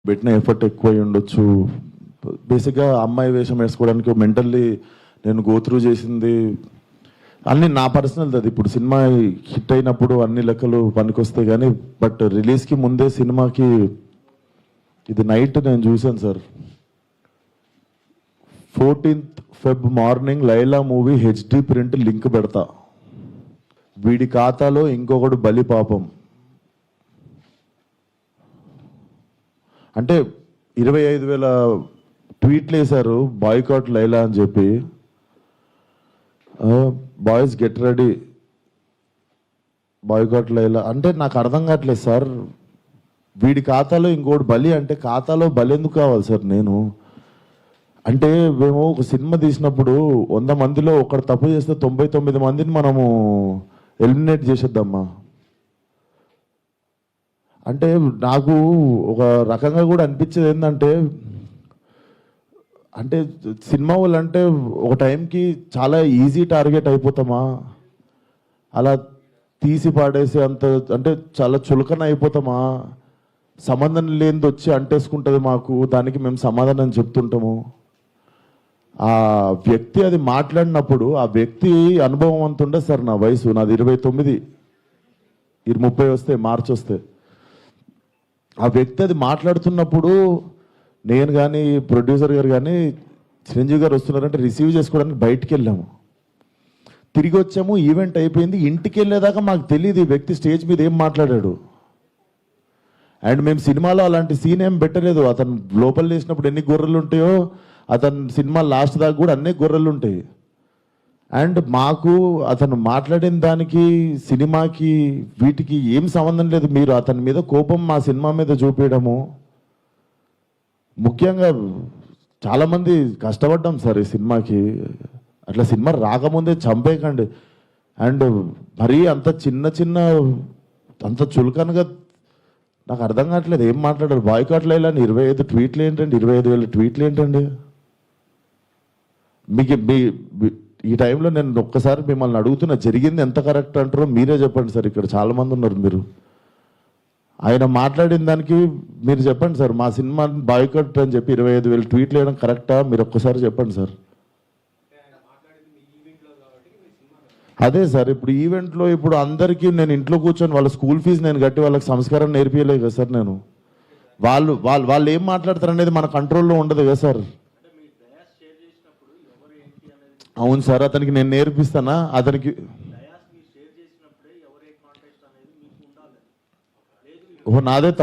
పెట్టిన ఎఫర్ట్ ఎక్కువ అయి ఉండొచ్చు. బేసిక్గా అమ్మాయి వేషం వేసుకోవడానికి మెంటల్లీ నేను గోత్రూ చేసింది అన్నీ నా పర్సనల్. అది ఇప్పుడు సినిమా హిట్ అయినప్పుడు అన్ని లెక్కలు పనికొస్తాయి కానీ, బట్ రిలీజ్కి ముందే సినిమాకి ఇది నైట్ నేను చూశాను sir. 14th Feb morning Laila movie HD print link పెడతా, వీడి ఖాతాలో ఇంకొకడు బలి పాపం అంటే 25,000 ట్వీట్లు వేశారు బాయ్కాట్ లైలా అని చెప్పి. Boys get ready boycott Laila అంటే నాకు అర్థం కావట్లేదు సార్. వీడి ఖాతాలో ఇంకోటి బలి అంటే ఖాతాలో బలి ఎందుకు కావాలి సార్? నేను అంటే మేము ఒక సినిమా తీసినప్పుడు 100 మందిలో ఒకడు తప్పు చేస్తే 99 మందిని మనము ఎలిమినేట్ చేసేద్దామా అంటే నాకు ఒక రకంగా కూడా అనిపించేది ఏంటంటే, అంటే సినిమా వాళ్ళు అంటే ఒక టైంకి చాలా ఈజీ టార్గెట్ అయిపోతామా, అలా తీసి పాడేసి అంత అంటే చాలా చులకన అయిపోతామా, సంబంధం లేనిది వచ్చి అంటేసుకుంటుంది మాకు, దానికి మేము సమాధానం చెప్తుంటాము. ఆ వ్యక్తి అది మాట్లాడినప్పుడు ఆ వ్యక్తి అనుభవం అంత ఉండదు సార్. నా వయసు నాది 29, 30 వస్తే మార్చి వస్తే ఆ వ్యక్తి అది మాట్లాడుతున్నప్పుడు నేను కానీ ప్రొడ్యూసర్ గారు కానీ చిరంజీవి గారు వస్తున్నారంటే రిసీవ్ చేసుకోవడానికి బయటికి వెళ్ళాము, తిరిగి వచ్చాము, ఈవెంట్ అయిపోయింది. ఇంటికి వెళ్ళేదాకా మాకు తెలియదు ఈ వ్యక్తి స్టేజ్ మీద ఏం మాట్లాడాడు. అండ్ మేము సినిమాలో అలాంటి సీన్ ఏం పెట్టలేదు. అతను లోపల వేసినప్పుడు ఎన్ని గొర్రెలు ఉంటాయో అతను సినిమా లాస్ట్ దాకా కూడా అన్నీ గొర్రెలు ఉంటాయి. అండ్ మాకు అతను మాట్లాడిన దానికి సినిమాకి వీటికి ఏం సంబంధం లేదు. మీరు అతని మీద కోపం మా సినిమా మీద చూపించడము, ముఖ్యంగా చాలామంది కష్టపడ్డాం సార్ ఈ సినిమాకి. అట్లా సినిమా రాకముందే చంపేయకండి. అండ్ మరీ అంత చిన్న అంత చులకనగా నాకు అర్థం కావట్లేదు ఏం మాట్లాడారు. బాయ్కాట్ లైలా 25 ట్వీట్లు ఏంటండి, 25,000 ట్వీట్లు ఏంటండి? మీకు ఈ టైంలో నేను ఒక్కసారి మిమ్మల్ని అడుగుతున్నా, జరిగింది ఎంత కరెక్ట్ అంటారో మీరే చెప్పండి సార్. ఇక్కడ చాలామంది ఉన్నారు. మీరు ఆయన మాట్లాడిన దానికి మీరు చెప్పండి సార్. మా సినిమా బాయ్కాట్ అని చెప్పి 25,000 ట్వీట్లు వేయడం కరెక్టా? మీరు ఒక్కసారి చెప్పండి సార్. అదే సార్, ఇప్పుడు ఈవెంట్లో ఇప్పుడు అందరికీ నేను ఇంట్లో కూర్చొని వాళ్ళ స్కూల్ ఫీజు నేను కట్టి వాళ్ళకి సంస్కారం నేర్పించలేదు కదా సార్. నేను వాళ్ళు ఏం మాట్లాడతారు అనేది మన కంట్రోల్లో ఉండదు కదా సార్. అవును సార్, అతనికి నేను నేర్పిస్తానా? అతనికి నాదే